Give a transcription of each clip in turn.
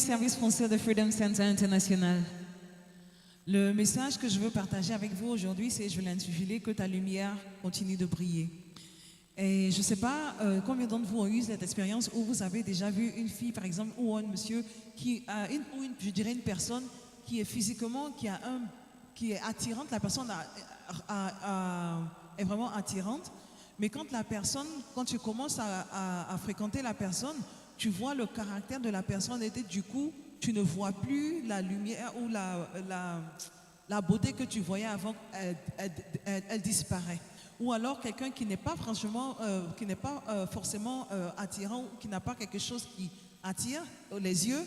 service français de Freedom Center International. Le message que je veux partager avec vous aujourd'hui, c'est, je vais l'intituler, que ta lumière continue de briller. Et je ne sais pas combien d'entre vous ont eu cette expérience où vous avez déjà vu une fille, par exemple, ou un monsieur, je dirais une personne qui est physiquement, qui est attirante, la personne est vraiment attirante, mais quand tu commences à fréquenter la personne, tu vois le caractère de la personne et du coup, tu ne vois plus la lumière ou la beauté que tu voyais avant, elle disparaît. Ou alors quelqu'un qui n'est pas franchement, forcément attirant, ou qui n'a pas quelque chose qui attire les yeux.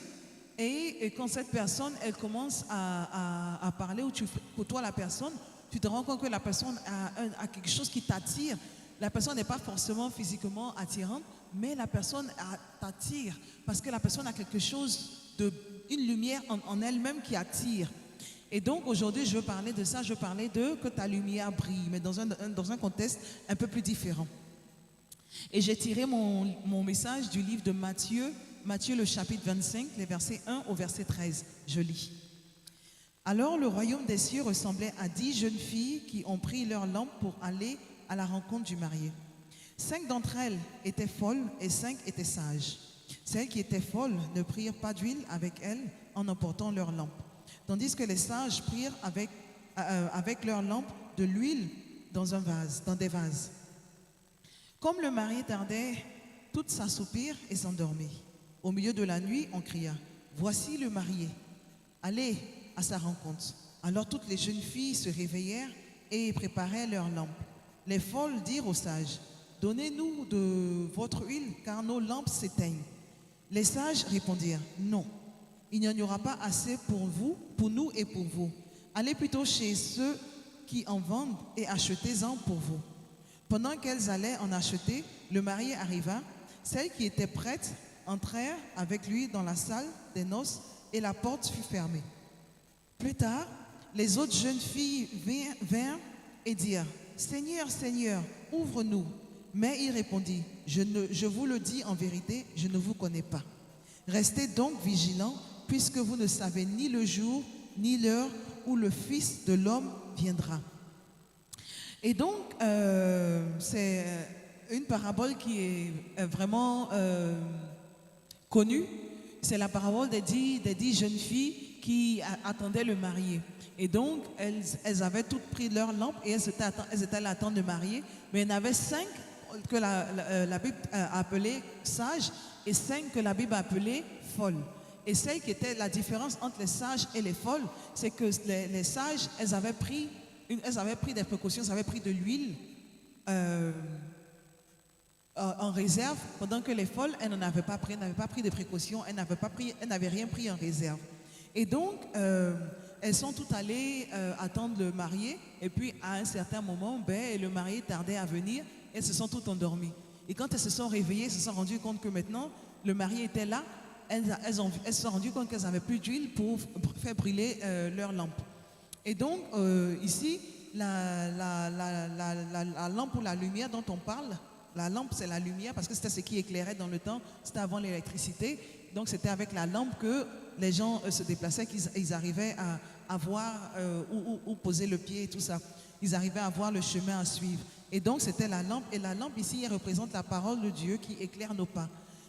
Et quand cette personne, elle commence à parler, ou tu côtoies la personne, tu te rends compte que la personne a quelque chose qui t'attire. La personne n'est pas forcément physiquement attirante, mais la personne t'attire parce que la personne a quelque chose, une lumière en elle-même qui attire. Et donc aujourd'hui, je veux parler de ça, je veux parler de que ta lumière brille, mais dans un contexte un peu plus différent. Et j'ai tiré mon message du livre de Matthieu le chapitre 25, les versets 1 au verset 13. Je lis. Alors le royaume des cieux ressemblait à 10 jeunes filles qui ont pris leur lampe pour aller à la rencontre du marié. 5 d'entre elles étaient folles et 5 étaient sages. Celles qui étaient folles ne prirent pas d'huile avec elles en emportant leur lampe, tandis que les sages prirent avec leur lampe de l'huile dans des vases. Comme le marié tardait, toutes s'assoupirent et s'endormit. Au milieu de la nuit, on cria « Voici le marié, allez à sa rencontre ». Alors toutes les jeunes filles se réveillèrent et préparèrent leurs lampes. Les folles dirent aux sages « Donnez-nous de votre huile, car nos lampes s'éteignent. » Les sages répondirent « Non, il n'y en aura pas assez pour nous et pour vous. Allez plutôt chez ceux qui en vendent et achetez-en pour vous. » Pendant qu'elles allaient en acheter, le marié arriva. Celles qui étaient prêtes entrèrent avec lui dans la salle des noces et la porte fut fermée. Plus tard, les autres jeunes filles vinrent et dirent « Seigneur, Seigneur, ouvre-nous. » Mais il répondit « Je vous le dis en vérité, je ne vous connais pas. Restez donc vigilants, puisque vous ne savez ni le jour, ni l'heure où le Fils de l'homme viendra. » Et donc, c'est une parabole qui est vraiment connue. C'est la parabole des 10 jeunes filles qui attendaient le marié. Et donc, elles avaient toutes pris leur lampe et elles étaient à l'attente de marié. Mais il y en avait 5 que la Bible a appelées sages et 5 que la Bible a appelées folles. Et celle qui était la différence entre les sages et les folles, c'est que les sages, elles avaient pris des précautions, elles avaient pris de l'huile en réserve, pendant que les folles, elles n'avaient pas pris de précautions, elles n'avaient rien pris en réserve. Et donc, elles sont toutes allées attendre le marié, et puis à un certain moment, le marié tardait à venir, elles se sont toutes endormies. Et quand elles se sont réveillées, elles se sont rendues compte que maintenant, le marié était là, elles se sont rendues compte qu'elles n'avaient plus d'huile pour faire brûler leur lampe. Et donc, ici, la lampe ou la lumière dont on parle, la lampe c'est la lumière parce que c'était ce qui éclairait dans le temps, c'était avant l'électricité. Donc c'était avec la lampe que les gens se déplaçaient, qu'ils arrivaient à voir où poser le pied et tout ça. Ils arrivaient à voir le chemin à suivre. Et donc c'était la lampe. Et la lampe ici, elle représente la parole de Dieu qui éclaire nos pas.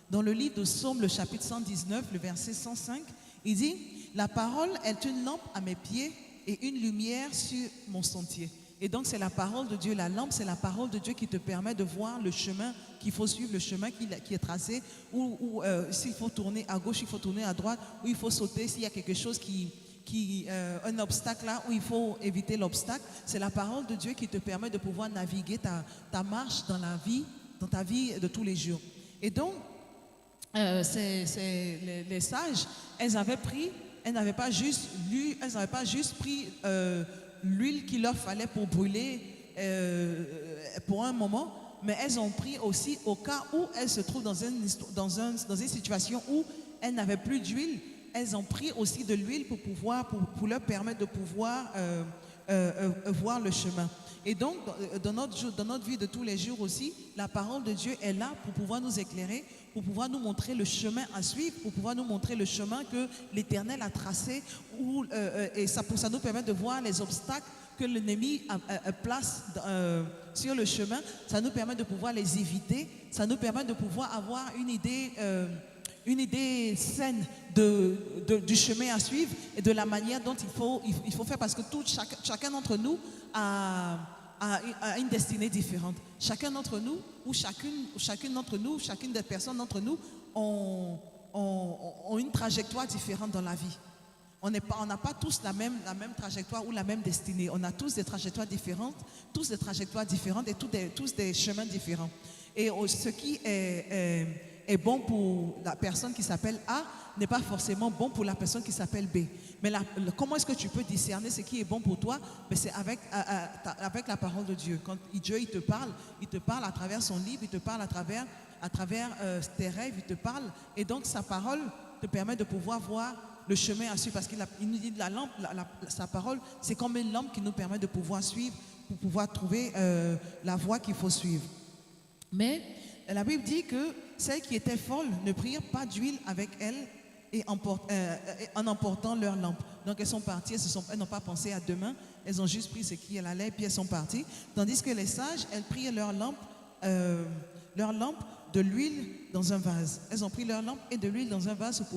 Dans le livre de Psaume, le chapitre 119, le verset 105, il dit « La parole est une lampe à mes pieds et une lumière sur mon sentier. » Et donc c'est la parole de Dieu, la lampe c'est la parole de Dieu qui te permet de voir le chemin qu'il faut suivre, le chemin qui est tracé, ou s'il faut tourner à gauche, il faut tourner à droite, ou il faut sauter s'il y a quelque chose un obstacle là, où il faut éviter l'obstacle. C'est la parole de Dieu qui te permet de pouvoir naviguer ta marche dans ta vie de tous les jours. Et donc, les sages, elles n'avaient pas juste pris l'huile qu'il leur fallait pour brûler pour un moment, mais elles ont pris aussi au cas où elles se trouvent dans une situation où elles n'avaient plus d'huile, elles ont pris aussi de l'huile pour leur permettre de pouvoir voir le chemin. Et donc, dans notre vie de tous les jours aussi, la parole de Dieu est là pour pouvoir nous éclairer, pour pouvoir nous montrer le chemin à suivre, pour pouvoir nous montrer le chemin que l'Éternel a tracé, et ça nous permet de voir les obstacles que l'ennemi place sur le chemin. Ça nous permet de pouvoir les éviter, ça nous permet de pouvoir avoir une idée saine du chemin à suivre et de la manière dont il faut faire, parce que chacun d'entre nous a une destinée différente. Chacun d'entre nous, ou chacune d'entre nous, chacune des personnes d'entre nous ont une trajectoire différente dans la vie. On n'a pas tous la même trajectoire ou la même destinée. On a tous des trajectoires différentes, et tous des chemins différents. Et ce qui est bon pour la personne qui s'appelle A n'est pas forcément bon pour la personne qui s'appelle B. Mais comment est-ce que tu peux discerner ce qui est bon pour toi? C'est avec la parole de Dieu. Quand Dieu il te parle à travers son livre, il te parle à travers tes rêves, il te parle. Et donc sa parole te permet de pouvoir voir le chemin à suivre, parce qu'il nous dit la lampe, sa parole, c'est comme une lampe qui nous permet de pouvoir suivre, pour pouvoir trouver la voie qu'il faut suivre. Mais la Bible dit que celles qui étaient folles ne prirent pas d'huile avec elles en emportant leur lampe. Donc elles sont parties, elles n'ont pas pensé à demain, elles ont juste pris ce qui allait et puis elles sont parties. Tandis que les sages, elles prirent leur lampe, de l'huile dans un vase. Elles ont pris leur lampe et de l'huile dans un vase pour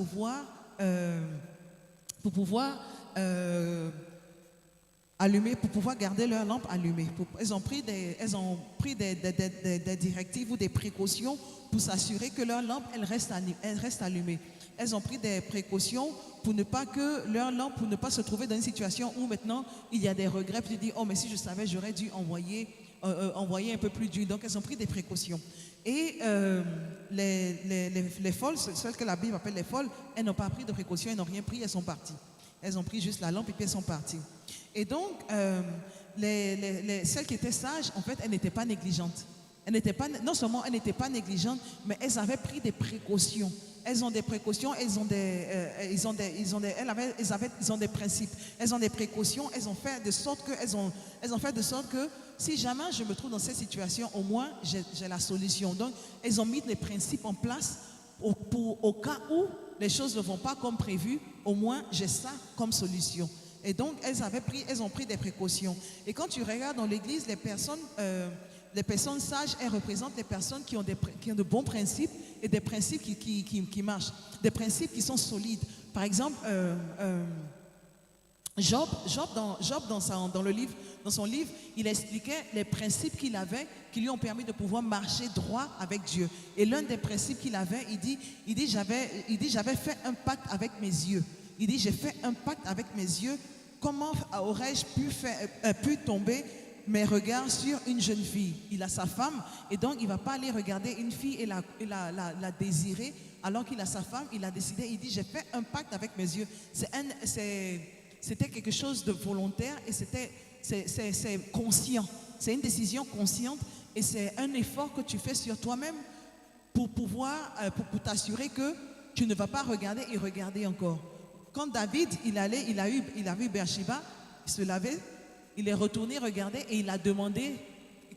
pouvoir allumer, pour pouvoir garder leur lampe allumée. Elles ont pris des directives ou des précautions pour s'assurer que leur lampe elle reste allumée. Elles ont pris des précautions pour ne pas que leur lampe, pour ne pas se trouver dans une situation où maintenant il y a des regrets, puis tu dis oh mais si je savais j'aurais dû envoyer un peu plus d'huile. Donc elles ont pris des précautions. Et les folles, celles que la Bible appelle les folles, elles n'ont pas pris de précautions, elles n'ont rien pris, elles sont parties. Elles ont pris juste la lampe et puis elles sont parties. Et donc, celles qui étaient sages, en fait, elles n'étaient pas négligentes. Non seulement elles n'étaient pas négligentes, mais elles avaient pris des précautions. Elles ont des précautions, elles ont des principes, elles ont des précautions, elles ont fait de sorte que si jamais je me trouve dans cette situation, au moins j'ai la solution. Donc, elles ont mis des principes en place au cas où les choses ne vont pas comme prévu, au moins j'ai ça comme solution. Et donc, elles ont pris des précautions. Et quand tu regardes dans l'église, les personnes sages, elles représentent les personnes qui ont de bons principes et des principes qui marchent, des principes qui sont solides. Par exemple, Job dans son livre, il expliquait les principes qu'il avait qui lui ont permis de pouvoir marcher droit avec Dieu. Et l'un des principes qu'il avait, il dit j'avais fait un pacte avec mes yeux. Il dit j'ai fait un pacte avec mes yeux. Comment aurais-je pu tomber mes regards sur une jeune fille? Il a sa femme et donc il ne va pas aller regarder une fille et la désirer alors qu'il a sa femme. Il a décidé, il dit j'ai fait un pacte avec mes yeux. C'était quelque chose de volontaire et c'est conscient. C'est une décision consciente et c'est un effort que tu fais sur toi-même pour t'assurer que tu ne vas pas regarder et regarder encore. Quand David, il a vu Bathsheba, il se lavait, il est retourné regarder et il a demandé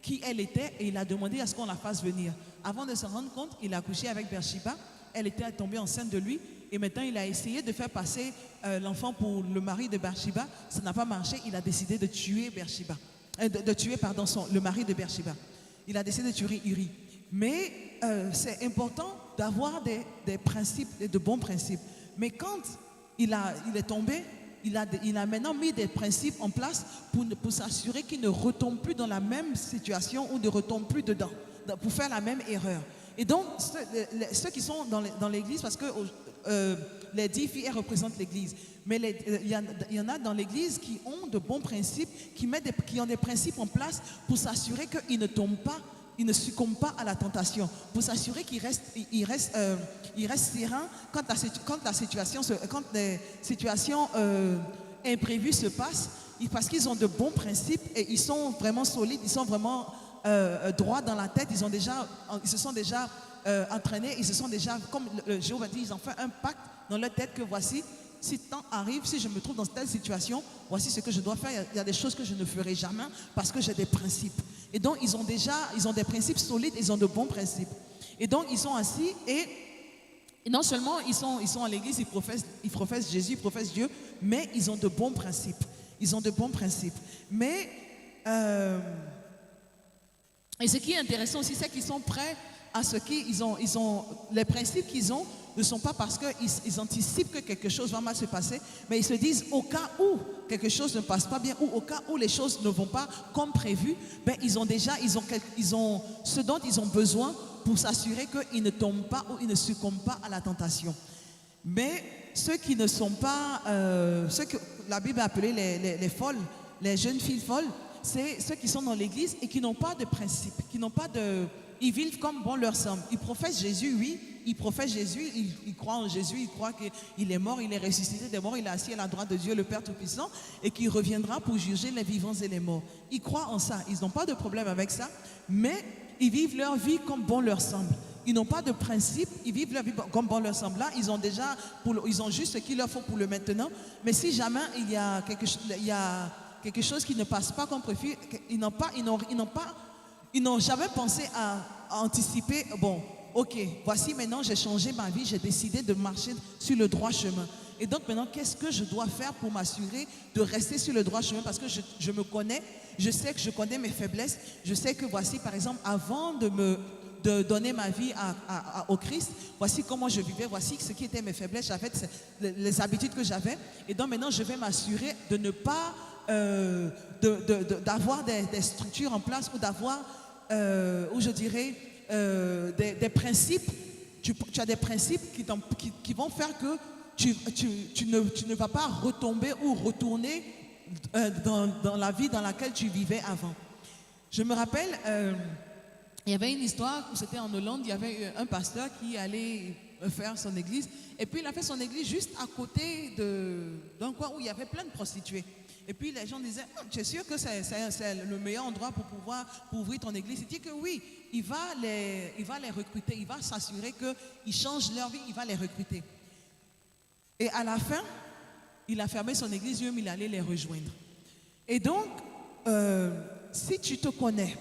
qui elle était et il a demandé à ce qu'on la fasse venir. Avant de se rendre compte, il a couché avec Bathsheba, elle était tombée enceinte de lui et maintenant il a essayé de faire passer l'enfant pour le mari de Bathsheba. Ça n'a pas marché, il a décidé de tuer Bathsheba, le mari de Bathsheba. Il a décidé de tuer Uri. Mais c'est important d'avoir des principes, de bons principes. Mais quand il est tombé, il a maintenant mis des principes en place pour s'assurer qu'il ne retombe plus dans la même situation ou ne retombe plus dedans, pour faire la même erreur. Et donc, ceux qui sont dans l'église, parce que les 10 filles, elles représentent l'église, mais il y en a dans l'église qui ont de bons principes, qui ont des principes en place pour s'assurer qu'ils ne tombent pas, ils ne succombent pas à la tentation, pour s'assurer qu'ils restent sereins quand les situations imprévues se passent, parce qu'ils ont de bons principes et ils sont vraiment solides, ils sont vraiment droits dans la tête, ils se sont déjà entraînés, ils se sont déjà, comme Jéhovah dit, ils ont fait un pacte dans leur tête que voici, si temps arrive, si je me trouve dans telle situation, voici ce que je dois faire. Il y a des choses que je ne ferai jamais parce que j'ai des principes. Et donc, ils ont des principes solides, ils ont de bons principes. Et donc, ils sont assis et non seulement ils sont à l'église, ils professent Jésus, ils professent Dieu, mais ils ont de bons principes. Ils ont de bons principes. Mais, et ce qui est intéressant aussi, c'est qu'ils sont prêts à ce qu'ils ont, les principes qu'ils ont ne sont pas parce qu'ils anticipent que quelque chose va mal se passer, mais ils se disent au cas où quelque chose ne passe pas bien ou au cas où les choses ne vont pas comme prévu, ben ils ont ce dont ils ont besoin pour s'assurer qu'ils ne tombent pas ou ils ne succombent pas à la tentation. Mais ceux qui ne sont pas, ceux que la Bible a appelé les folles, les jeunes filles folles, c'est ceux qui sont dans l'église et qui n'ont pas de principe, qui n'ont pas de... Ils vivent comme bon leur semble. Ils professent Jésus, oui. Ils professent Jésus, ils croient en Jésus, ils croient qu'il est mort, il est ressuscité des morts, il est assis à la droite de Dieu, le Père Tout-Puissant, et qu'il reviendra pour juger les vivants et les morts. Ils croient en ça. Ils n'ont pas de problème avec ça, mais ils vivent leur vie comme bon leur semble. Ils n'ont pas de principe, ils vivent leur vie comme bon leur semble. Là, ils ont juste ce qu'il leur faut pour le maintenant. Mais si jamais il y a quelque chose qui ne passe pas comme prévu, ils n'ont jamais pensé à anticiper, bon, ok, voici maintenant j'ai changé ma vie, j'ai décidé de marcher sur le droit chemin. Et donc maintenant, qu'est-ce que je dois faire pour m'assurer de rester sur le droit chemin? Parce que je me connais, je sais que je connais mes faiblesses, je sais que voici par exemple, avant de donner ma vie au Christ, voici comment je vivais, voici ce qui étaient mes faiblesses, j'avais les habitudes que j'avais. Et donc maintenant, je vais m'assurer de ne pas, d'avoir des structures en place ou d'avoir, ou je dirais, des principes. Tu as des principes qui vont faire que tu ne vas pas retomber ou retourner dans la vie dans laquelle tu vivais avant. Je me rappelle, il y avait une histoire où c'était en Hollande, il y avait un pasteur qui allait faire son église et puis il a fait son église juste à côté d'un coin où il y avait plein de prostituées. Et puis les gens disaient, tu es sûr que c'est le meilleur endroit pour ouvrir ton église? Il dit que oui, il va les recruter, il va s'assurer qu'ils changent leur vie, il va les recruter. Et à la fin, il a fermé son église, lui-même il allait les rejoindre. Et donc, si tu te connais,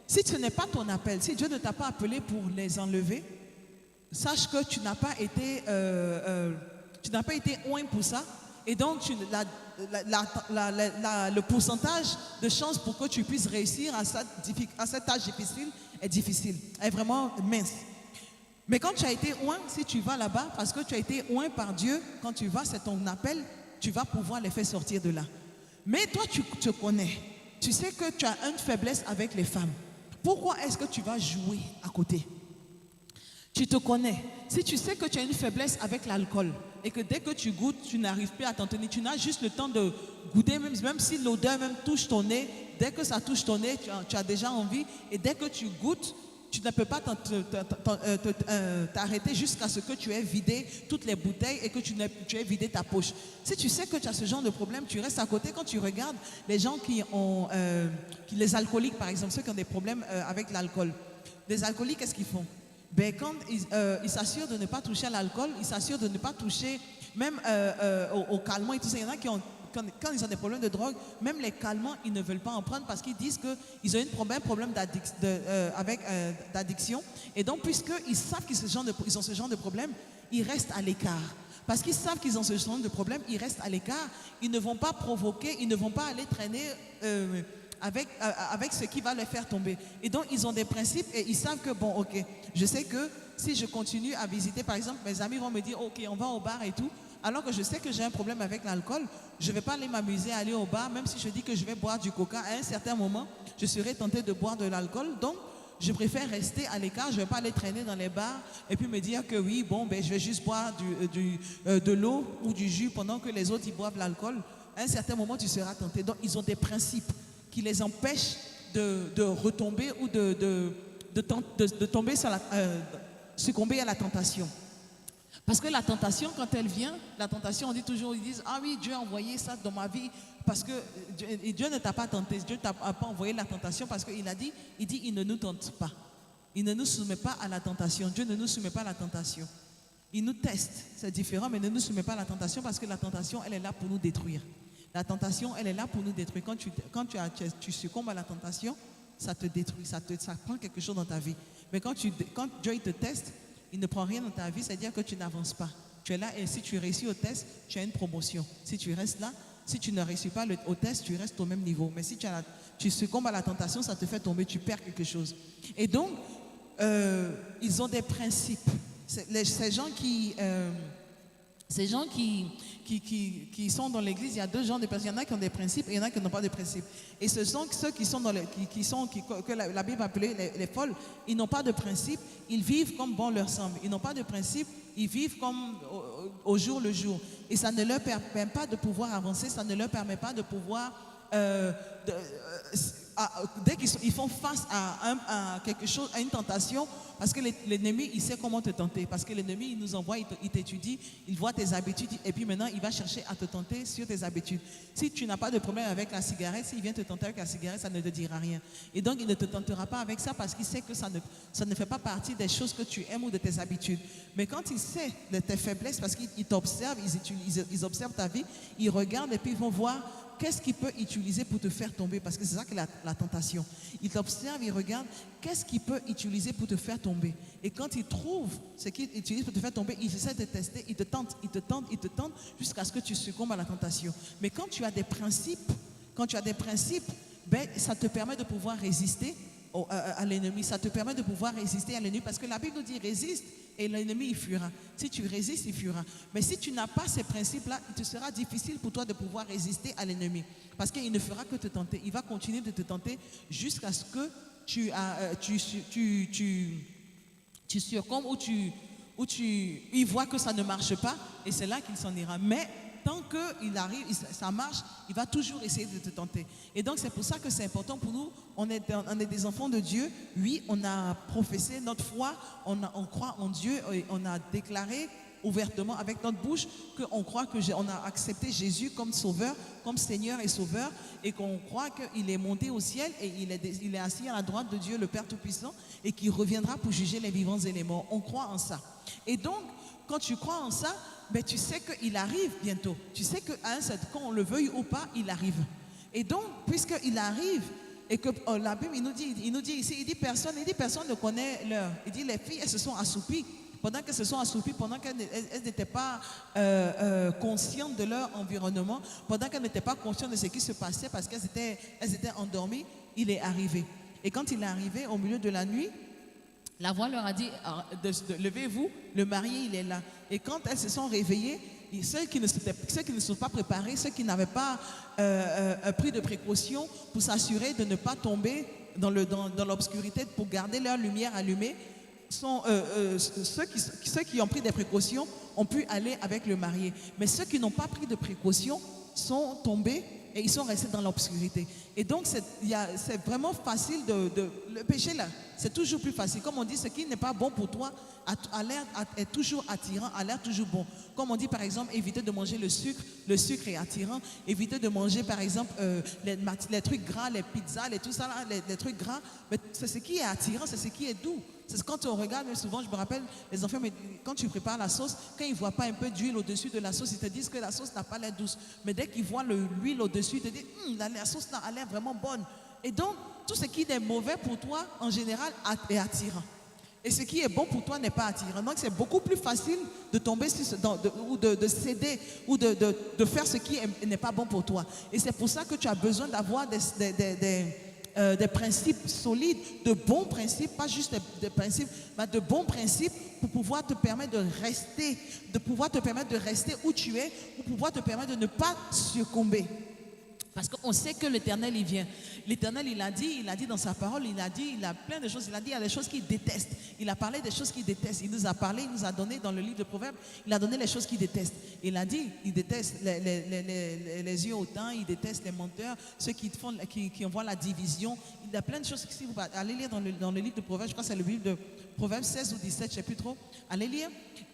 si ce n'est pas ton appel, si Dieu ne t'a pas appelé pour les enlever, sache que tu n'as pas été oint pour ça. Et donc, le pourcentage de chances pour que tu puisses réussir à cette tâche difficile, est vraiment mince. Mais quand tu as été oint, si tu vas là-bas, parce que tu as été oint par Dieu, quand tu vas, c'est ton appel, tu vas pouvoir les faire sortir de là. Mais toi, tu te connais. Tu sais que tu as une faiblesse avec les femmes. Pourquoi est-ce que tu vas jouer à côté? Tu te connais. Si tu sais que tu as une faiblesse avec l'alcool et que dès que tu goûtes, tu n'arrives plus à t'en tenir, tu n'as juste le temps de goûter, même si l'odeur même touche ton nez, dès que ça touche ton nez, tu as déjà envie et dès que tu goûtes, tu ne peux pas t'arrêter jusqu'à ce que tu aies vidé toutes les bouteilles et que tu aies vidé ta poche. Si tu sais que tu as ce genre de problème, tu restes à côté. Quand tu regardes les gens les alcooliques par exemple, ceux qui ont des problèmes avec l'alcool, les alcooliques, qu'est-ce qu'ils font? Ben, quand ils s'assurent de ne pas toucher à l'alcool, ils s'assurent de ne pas toucher même au calmant et tout ça. Il y en a qui ont, quand ils ont des problèmes de drogue, même les calmants, ils ne veulent pas en prendre parce qu'ils disent qu'ils ont un problème d'addiction. Et donc, puisqu'ils savent qu'ils ont ce genre de problème, ils restent à l'écart. Parce qu'ils savent qu'ils ont ce genre de problème, ils restent à l'écart. Ils ne vont pas provoquer, ils ne vont pas aller traîner avec ce qui va les faire tomber. Et donc, ils ont des principes et ils savent que, bon, ok, je sais que si je continue à visiter, par exemple, mes amis vont me dire, ok, on va au bar et tout, alors que je sais que j'ai un problème avec l'alcool, je ne vais pas aller m'amuser à aller au bar, même si je dis que je vais boire du coca, à un certain moment, je serai tentée de boire de l'alcool. Donc, je préfère rester à l'écart, je ne vais pas aller traîner dans les bars et puis me dire que oui, bon, ben, je vais juste boire de l'eau ou du jus pendant que les autres, ils boivent l'alcool. À un certain moment, tu seras tenté. Donc, ils ont des principes qui les empêchent de retomber ou de tomber sur succomber à la tentation. Parce que la tentation, quand elle vient, la tentation, on dit toujours, ils disent, ah oui, Dieu a envoyé ça dans ma vie parce que Dieu ne t'a pas tenté, Dieu ne t'a pas envoyé la tentation parce qu'il a dit, il ne nous tente pas. Il ne nous soumet pas à la tentation. Dieu ne nous soumet pas à la tentation. Il nous teste, c'est différent, mais ne nous soumet pas à la tentation parce que la tentation, elle est là pour nous détruire. La tentation, elle est là pour nous détruire. Quand tu succombes à la tentation, ça te détruit, ça prend quelque chose dans ta vie. Mais quand Dieu il te teste, il ne prend rien dans ta vie, c'est-à-dire que tu n'avances pas. Tu es là et si tu réussis au test, tu as une promotion. Si tu restes là, si tu ne réussis pas au test, tu restes au même niveau. Mais si tu succombes à la tentation, ça te fait tomber, tu perds quelque chose. Et donc, ils ont des principes. Ces gens qui sont dans l'église, il y a deux genres de personnes. Il y en a qui ont des principes et il y en a qui n'ont pas de principes. Et ce sont ceux qui sont que la Bible appelait les folles. Ils n'ont pas de principes, ils vivent comme bon leur semble. Ils n'ont pas de principes, ils vivent comme au jour le jour. Et ça ne leur permet pas de pouvoir avancer, ça ne leur permet pas de pouvoir... dès qu'ils font face à quelque chose, à une tentation, parce que l'ennemi, il sait comment te tenter. Parce que l'ennemi, il nous envoie, il t'étudie, il voit tes habitudes, et puis maintenant, il va chercher à te tenter sur tes habitudes. Si tu n'as pas de problème avec la cigarette, s'il vient te tenter avec la cigarette, ça ne te dira rien. Et donc, il ne te tentera pas avec ça parce qu'il sait que ça ne fait pas partie des choses que tu aimes ou de tes habitudes. Mais quand il sait de tes faiblesses, parce qu'ils t'observent, ils observent ta vie, ils regardent et puis ils vont voir qu'est-ce qu'il peut utiliser pour te faire tomber? Parce que c'est ça que la tentation. Il t'observe, il regarde, qu'est-ce qu'il peut utiliser pour te faire tomber? Et quand il trouve ce qu'il utilise pour te faire tomber, il essaie de te tester, il te tente, jusqu'à ce que tu succombes à la tentation. Mais quand tu as des principes, ben, ça te permet de pouvoir résister à l'ennemi. Ça te permet de pouvoir résister à l'ennemi parce que la Bible nous dit résiste et l'ennemi il fuira. Si tu résistes, il fuira. Mais si tu n'as pas ces principes-là, il te sera difficile pour toi de pouvoir résister à l'ennemi parce qu'il ne fera que te tenter. Il va continuer de te tenter jusqu'à ce que tu succombes ou il voit que ça ne marche pas et c'est là qu'il s'en ira. Mais tant qu'il arrive, ça marche, il va toujours essayer de te tenter. Et donc, c'est pour ça que c'est important pour nous. On est des enfants de Dieu. Oui, on a professé notre foi, on croit en Dieu et on a déclaré ouvertement avec notre bouche qu'on croit qu'on a accepté Jésus comme sauveur, comme Seigneur et sauveur et qu'on croit qu'il est monté au ciel et il est assis à la droite de Dieu, le Père Tout-Puissant et qu'il reviendra pour juger les vivants et les morts. On croit en ça. Et donc, quand tu crois en ça, mais tu sais qu'il arrive bientôt. Tu sais qu'on le veuille ou pas, il arrive. Et donc, puisqu'il arrive, et que la Bible, il nous dit ici, il dit personne ne connaît l'heure. Il dit les filles, elles se sont assoupies. Pendant qu'elles se sont assoupies, pendant qu'elles n'étaient pas conscientes de leur environnement, pendant qu'elles n'étaient pas conscientes de ce qui se passait parce qu'elles étaient endormies, il est arrivé. Et quand il est arrivé au milieu de la nuit, la voix leur a dit, levez-vous, le marié, il est là. Et quand elles se sont réveillées, ceux qui ne sont pas préparés, ceux qui n'avaient pas pris de précautions pour s'assurer de ne pas tomber dans l'obscurité, pour garder leur lumière allumée, ceux qui ont pris des précautions ont pu aller avec le marié. Mais ceux qui n'ont pas pris de précautions sont tombés et ils sont restés dans l'obscurité. Et donc, c'est vraiment facile le péché là, c'est toujours plus facile. Comme on dit, ce qui n'est pas bon pour toi est toujours attirant, a l'air toujours bon. Comme on dit, par exemple, éviter de manger le sucre est attirant. Éviter de manger, par exemple, les trucs gras, les pizzas, tout ça, là, les trucs gras. Mais c'est ce qui est attirant, c'est ce qui est doux. C'est quand on regarde, mais souvent, je me rappelle, les enfants, mais quand tu prépares la sauce, quand ils ne voient pas un peu d'huile au-dessus de la sauce, ils te disent que la sauce n'a pas l'air douce. Mais dès qu'ils voient l'huile au-dessus, ils te disent, la sauce là a l'air vraiment bonne. Et donc, tout ce qui est mauvais pour toi, en général, est attirant. Et ce qui est bon pour toi n'est pas attirant. Donc, c'est beaucoup plus facile de tomber ou de céder ou de faire ce qui n'est pas bon pour toi. Et c'est pour ça que tu as besoin d'avoir des principes solides, de bons principes, pas juste des principes, mais de bons principes pour pouvoir te permettre de rester où tu es, pour pouvoir te permettre de ne pas succomber. Parce qu'on sait que l'Éternel, il vient. L'Éternel, il a dit dans sa parole, il a plein de choses. Il a dit, il y a des choses qu'il déteste. Il a parlé des choses qu'il déteste. Il nous a parlé, il nous a donné dans le livre de Proverbes, il a donné les choses qu'il déteste. Il a dit, il déteste les yeux hautains, il déteste les menteurs, ceux qui envoient la division. Il y a plein de choses. Si vous allez lire dans le livre de Proverbes, je crois que c'est le livre de Proverbes 16 ou 17, je ne sais plus trop. Allez lire.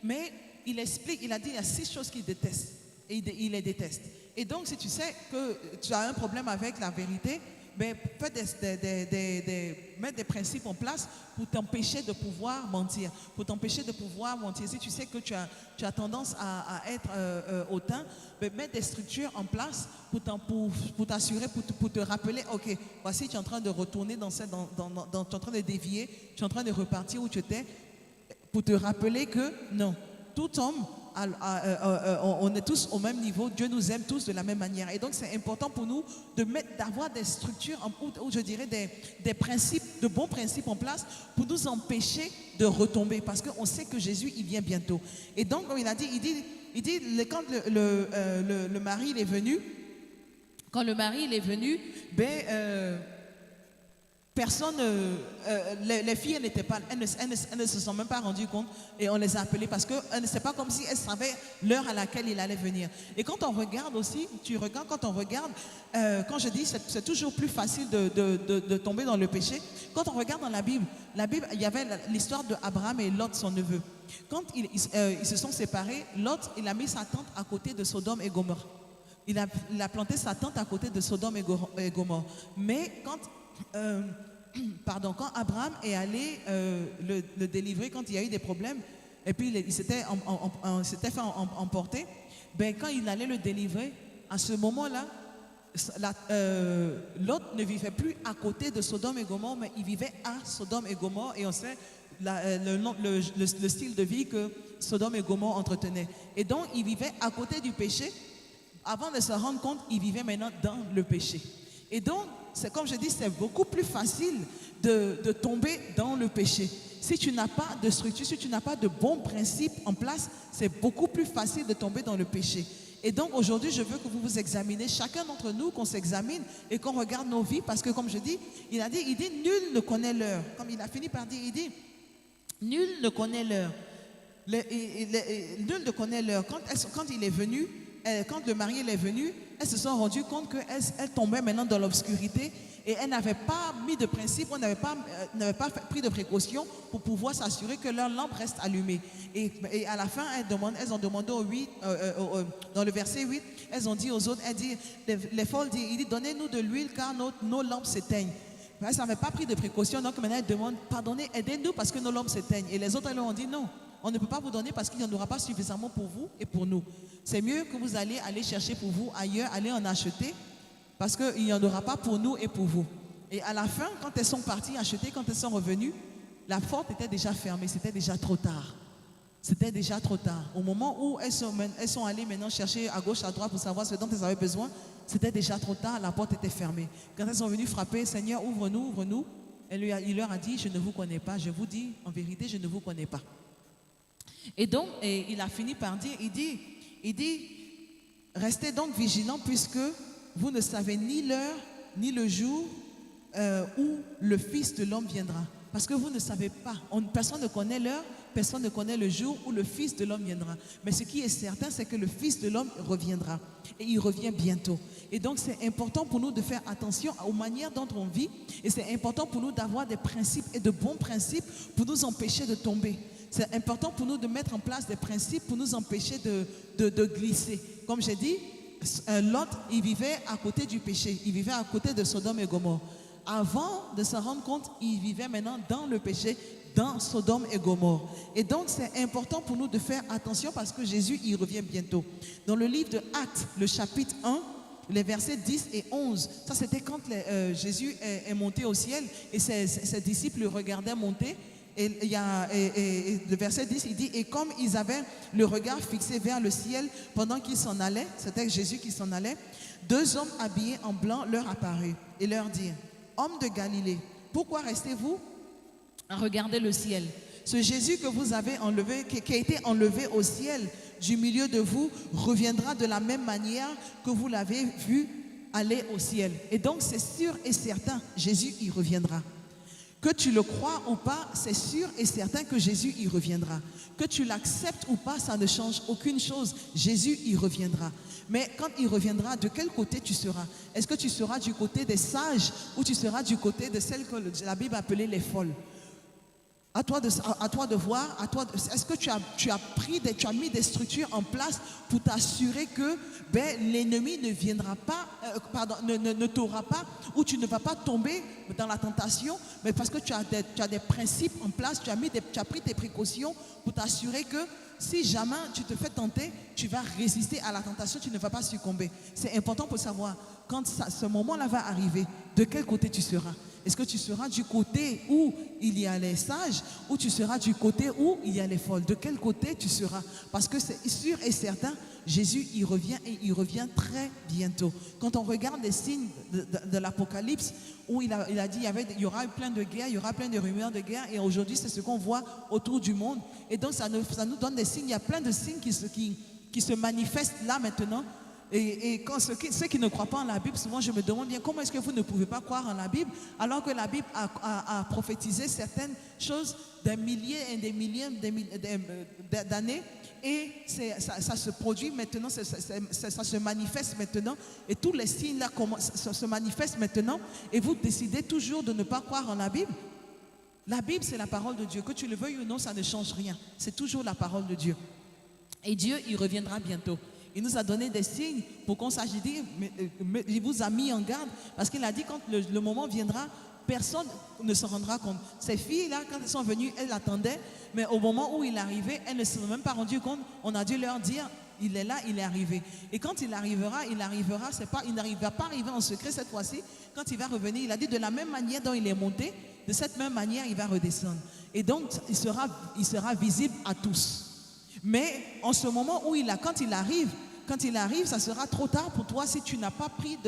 Mais il explique, il a dit, il y a 6 choses qu'il déteste. Et il les déteste. Et donc, si tu sais que tu as un problème avec la vérité, ben, mettre des principes en place pour t'empêcher de pouvoir mentir. Pour t'empêcher de pouvoir mentir. Si tu sais que tu as tendance à être hautain, ben, mettre des structures en place pour t'assurer, pour te rappeler, ok, voici, tu es en train de retourner tu es en train de dévier, tu es en train de repartir où tu étais, pour te rappeler que non, tout homme, on est tous au même niveau, Dieu nous aime tous de la même manière. Et donc c'est important pour nous d'avoir des structures, ou je dirais des principes, de bons principes en place pour nous empêcher de retomber, parce qu'on sait que Jésus, il vient bientôt. Et donc, comme il a dit, quand le mari il est venu, ben... personne, les filles, elles n'étaient pas, elles ne se sont même pas rendues compte et on les a appelées parce que c'est pas comme si elles savaient l'heure à laquelle il allait venir. Et quand on regarde aussi, quand je dis c'est toujours plus facile de tomber dans le péché. Quand on regarde dans la Bible, il y avait l'histoire d'Abraham et Lot, son neveu. Quand ils se sont séparés, Lot, il a mis sa tente à côté de Sodome et Gomorrhe. Il a planté sa tente à côté de Sodome et Gomorrhe. Mais quand Abraham est allé le délivrer, quand il y a eu des problèmes, et puis il s'était fait emporter, ben, quand il allait le délivrer, à ce moment-là, l'autre ne vivait plus à côté de Sodome et Gomorrhe, mais il vivait à Sodome et Gomorrhe, et on sait le style de vie que Sodome et Gomorrhe entretenaient. Et donc, il vivait à côté du péché. Avant de se rendre compte, il vivait maintenant dans le péché. Et donc, c'est comme je dis, c'est beaucoup plus facile de tomber dans le péché. Si tu n'as pas de structure, si tu n'as pas de bons principes en place, c'est beaucoup plus facile de tomber dans le péché. Et donc aujourd'hui, je veux que vous vous examinez, chacun d'entre nous, qu'on s'examine et qu'on regarde nos vies, parce que comme je dis, il dit, nul ne connaît l'heure. Comme il a fini par dire, il dit, nul ne connaît l'heure. Nul ne connaît l'heure. Quand il est venu, quand le mari est venu, elles se sont rendues compte qu'elles tombaient maintenant dans l'obscurité et elles n'avaient pas mis de principe, n'avaient pas pris de précautions pour pouvoir s'assurer que leur lampe reste allumée. Et à la fin, elles ont demandé dans le verset 8, elles ont dit aux autres, les folles disent, il dit, donnez-nous de l'huile car nos lampes s'éteignent. Elles n'avaient pas pris de précautions, donc maintenant elles demandent, pardonnez, aidez-nous parce que nos lampes s'éteignent. Et les autres, elles leur ont dit, non, on ne peut pas vous donner parce qu'il n'y en aura pas suffisamment pour vous et pour nous. C'est mieux que vous allez chercher pour vous ailleurs, allez en acheter, parce qu'il n'y en aura pas pour nous et pour vous. Et à la fin, quand elles sont parties acheter, quand elles sont revenues, la porte était déjà fermée, c'était déjà trop tard. C'était déjà trop tard. Au moment où elles sont allées maintenant chercher à gauche, à droite pour savoir ce dont elles avaient besoin, c'était déjà trop tard, la porte était fermée. Quand elles sont venues frapper, Seigneur, ouvre-nous, ouvre-nous, il leur a dit, je ne vous connais pas, je vous dis, en vérité, je ne vous connais pas. Et donc, il a fini par dire, il dit, restez donc vigilants puisque vous ne savez ni l'heure, ni le jour où le Fils de l'homme viendra. Parce que vous ne savez pas, personne ne connaît l'heure, personne ne connaît le jour où le Fils de l'homme viendra. Mais ce qui est certain, c'est que le Fils de l'homme reviendra. Et il revient bientôt. Et donc, c'est important pour nous de faire attention aux manières dont on vit. Et c'est important pour nous d'avoir des principes et de bons principes pour nous empêcher de tomber. C'est important pour nous de mettre en place des principes pour nous empêcher de glisser. Comme j'ai dit, Lot, il vivait à côté du péché. Il vivait à côté de Sodome et Gomorrhe. Avant de se rendre compte, il vivait maintenant dans le péché, dans Sodome et Gomorrhe. Et donc, c'est important pour nous de faire attention parce que Jésus, il revient bientôt. Dans le livre de Actes, le chapitre 1, les versets 10 et 11, ça c'était quand Jésus est monté au ciel et ses disciples le regardaient monter. Et le verset 10, il dit, et comme ils avaient le regard fixé vers le ciel pendant qu'ils s'en allaient, c'était Jésus qui s'en allait, deux hommes habillés en blanc leur apparurent et leur dirent, hommes de Galilée, pourquoi restez-vous à regarder le ciel? Ce Jésus que vous avez enlevé, qui a été enlevé au ciel du milieu de vous, reviendra de la même manière que vous l'avez vu aller au ciel. Et donc c'est sûr et certain, Jésus y reviendra. Que tu le crois ou pas, c'est sûr et certain que Jésus y reviendra. Que tu l'acceptes ou pas, ça ne change aucune chose. Jésus y reviendra. Mais quand il reviendra, de quel côté tu seras? Est-ce que tu seras du côté des sages ou tu seras du côté de celles que la Bible appelait les folles? À toi de voir, est-ce que tu as mis des structures en place pour t'assurer que l'ennemi ne viendra pas, ne t'aura pas, ou tu ne vas pas tomber dans la tentation, mais parce que tu as des principes en place, tu as pris tes précautions pour t'assurer que si jamais tu te fais tenter, tu vas résister à la tentation, tu ne vas pas succomber. C'est important pour savoir, quand ce moment-là va arriver, de quel côté tu seras. Est-ce que tu seras du côté où il y a les sages ou tu seras du côté où il y a les folles? De quel côté tu seras? Parce que c'est sûr et certain, Jésus, il revient et il revient très bientôt. Quand on regarde les signes de l'Apocalypse, où il a dit il y aura plein de guerres, il y aura plein de rumeurs de guerre, et aujourd'hui c'est ce qu'on voit autour du monde. Et donc ça nous donne des signes, il y a plein de signes qui se manifestent là maintenant. Et quand ceux qui ne croient pas en la Bible, souvent je me demande bien comment est-ce que vous ne pouvez pas croire en la Bible alors que la Bible a prophétisé certaines choses des milliers et des milliers d'années et ça se produit maintenant, ça se manifeste maintenant et tous les signes là se manifestent maintenant et vous décidez toujours de ne pas croire en la Bible. La Bible c'est la parole de Dieu, que tu le veuilles ou non, ça ne change rien, c'est toujours la parole de Dieu et Dieu il reviendra bientôt. Il nous a donné des signes pour qu'on sache. Il vous a mis en garde parce qu'il a dit quand le moment viendra, personne ne se rendra compte. Ces filles-là, quand elles sont venues, elles l'attendaient, mais au moment où il arrivait, elles ne se sont même pas rendues compte. On a dû leur dire, il est là, il est arrivé. Et quand il arrivera, il n'arrivera pas arriver en secret cette fois-ci. Quand il va revenir, il a dit de la même manière dont il est monté, de cette même manière, il va redescendre. Et donc, il sera visible à tous. Mais en ce moment où quand il arrive, ça sera trop tard pour toi si tu n'as pas pris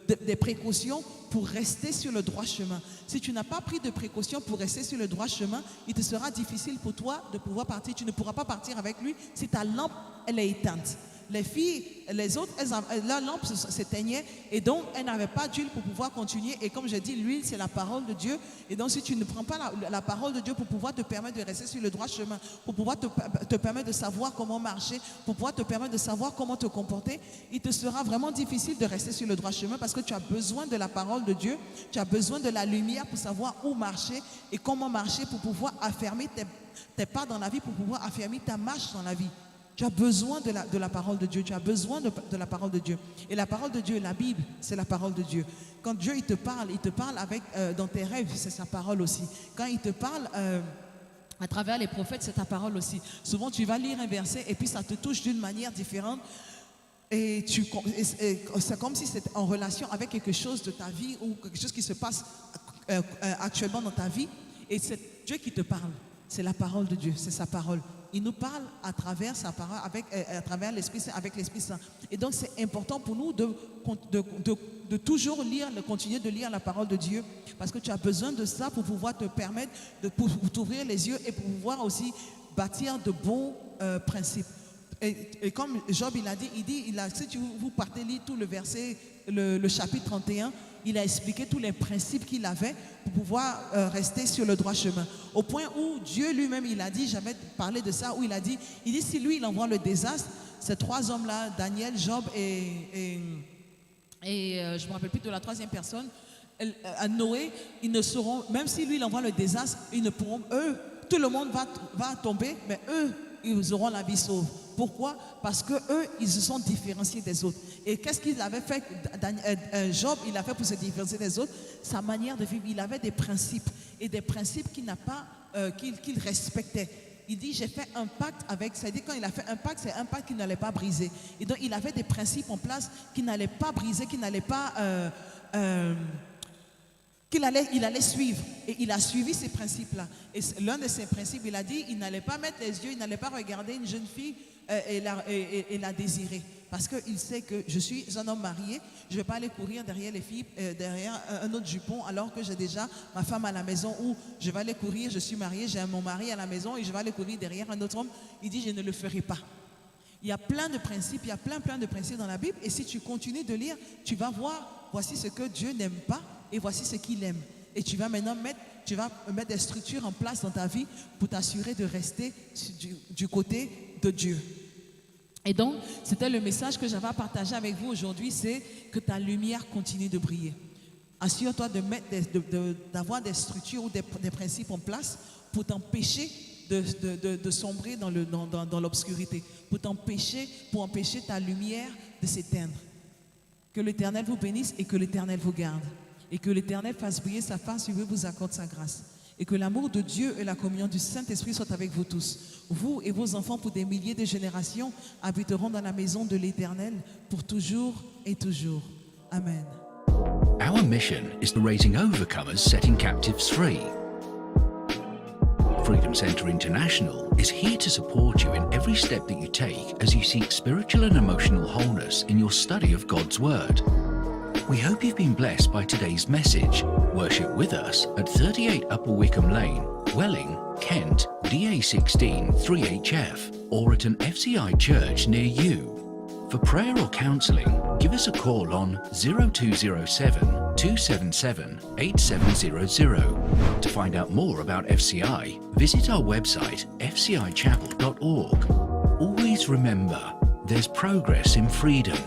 des précautions pour rester sur le droit chemin. Si tu n'as pas pris de précautions pour rester sur le droit chemin, il te sera difficile pour toi de pouvoir partir. Tu ne pourras pas partir avec lui si ta lampe, elle est éteinte. Les filles, les autres, leur lampe s'éteignait et donc elles n'avaient pas d'huile pour pouvoir continuer. Et comme je dis, l'huile, c'est la parole de Dieu. Et donc si tu ne prends pas la parole de Dieu pour pouvoir te permettre de rester sur le droit chemin, pour pouvoir te permettre de savoir comment marcher, pour pouvoir te permettre de savoir comment te comporter, il te sera vraiment difficile de rester sur le droit chemin parce que tu as besoin de la parole de Dieu, tu as besoin de la lumière pour savoir où marcher et comment marcher pour pouvoir affermir tes pas dans la vie, pour pouvoir affermir ta marche dans la vie. Tu as besoin de la parole de Dieu. Tu as besoin de la parole de Dieu. Et la parole de Dieu, la Bible, c'est la parole de Dieu. Quand Dieu il te parle avec, dans tes rêves, c'est sa parole aussi. Quand il te parle à travers les prophètes, c'est ta parole aussi. Souvent, tu vas lire un verset et puis ça te touche d'une manière différente. Et c'est comme si c'était en relation avec quelque chose de ta vie ou quelque chose qui se passe actuellement dans ta vie. Et c'est Dieu qui te parle. C'est la parole de Dieu, c'est sa parole. Il nous parle à travers sa parole, à travers l'Esprit Saint, avec l'Esprit Saint. Et donc c'est important pour nous de toujours lire, de continuer de lire la parole de Dieu, parce que tu as besoin de ça pour pouvoir te permettre pour t'ouvrir les yeux et pour pouvoir aussi bâtir de bons principes. Et comme Job il a dit, si vous partez lire tout le verset, le chapitre 31, il a expliqué tous les principes qu'il avait pour pouvoir rester sur le droit chemin. Au point où Dieu lui-même, il a dit, j'avais parlé de ça, où il dit si lui il envoie le désastre, ces trois hommes-là, Daniel, Job et je ne me rappelle plus de la troisième personne, Noé, ils ne sauront, même si lui il envoie le désastre, ils ne pourront, eux, tout le monde va tomber, mais eux, ils auront la vie sauve. Pourquoi? Parce que eux, ils se sont différenciés des autres. Et qu'est-ce qu'il avait fait? Job, il a fait pour se différencier des autres. Sa manière de vivre, il avait des principes et des principes qu'il respectait. Il dit, j'ai fait un pacte avec, c'est-à-dire quand il a fait un pacte, c'est un pacte qu'il n'allait pas briser. Et donc, il avait des principes en place qu'il n'allait pas briser, qu'il n'allait pas il allait suivre. Et il a suivi ces principes-là. Et l'un de ces principes, il a dit, il n'allait pas mettre les yeux, il n'allait pas regarder une jeune fille et la désirer. Parce qu'il sait que je suis un homme marié, je ne vais pas aller courir derrière les filles, derrière un autre jupon, alors que j'ai déjà ma femme à la maison, ou je vais aller courir, je suis marié, j'ai mon mari à la maison et je vais aller courir derrière un autre homme. Il dit, je ne le ferai pas. Il y a plein de principes, il y a plein de principes dans la Bible. Et si tu continues de lire, tu vas voir, voici ce que Dieu n'aime pas et voici ce qu'il aime. Et tu vas maintenant mettre des structures en place dans ta vie pour t'assurer de rester du côté de Dieu. Et donc, c'était le message que j'avais à partager avec vous aujourd'hui, c'est que ta lumière continue de briller. assure-toi d'avoir des structures ou des principes en place pour t'empêcher de sombrer dans l'obscurité, pour empêcher ta lumière de s'éteindre. Que l'Éternel vous bénisse et que l'Éternel vous garde. Et que l'Éternel fasse briller sa face et vous accorde sa grâce. Et que l'amour de Dieu et la communion du Saint-Esprit soient avec vous tous. Vous et vos enfants pour des milliers de générations habiteront dans la maison de l'Éternel pour toujours et toujours. Amen. Our mission is the raising overcomers, setting captives free. Freedom Centre International is here to support you in every step that you take as you seek spiritual and emotional wholeness in your study of God's Word. We hope you've been blessed by today's message. Worship with us at 38 Upper Wickham Lane, Welling, Kent, DA16 3HF, or at an FCI church near you. For prayer or counselling, give us a call on 0207 277 8700. To find out more about FCI, visit our website fcichapel.org. Always remember, there's progress in freedom.